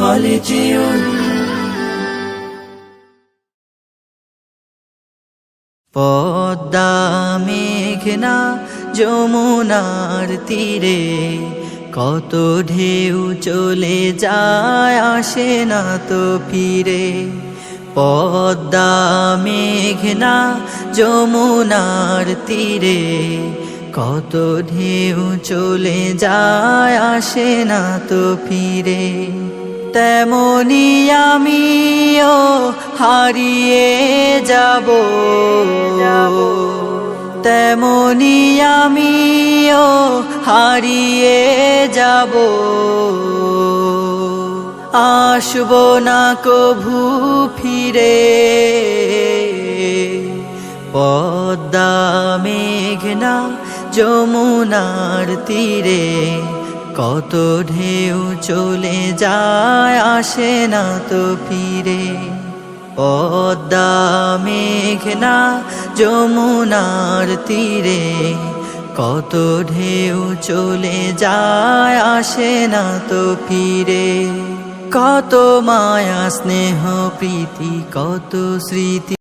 মালিচিউন। পদ্মা মেঘনা যমুনার তীরে কত ঢেউ চলে যায় আসে না তো ফিরে। পদ্মা মেঘনা যমুনার তীরে কত ঢেউ চলে যায় আসে না তো ফিরে। তেমনি আমিও হারিয়ে যাব, তেমনি আমিও হারিয়ে যাব, আসব না কভু ফিরে। পদ্মা মেঘনা যমুনার তীরে কত ঢেউ চলে যায় আসে না তো ফিরে। পদ্মা মেঘনা যমুনার তীরে কত ঢেউ চলে যায় আসে না তো ফিরে। কত মায়া স্নেহ প্রীতি কত স্মৃতি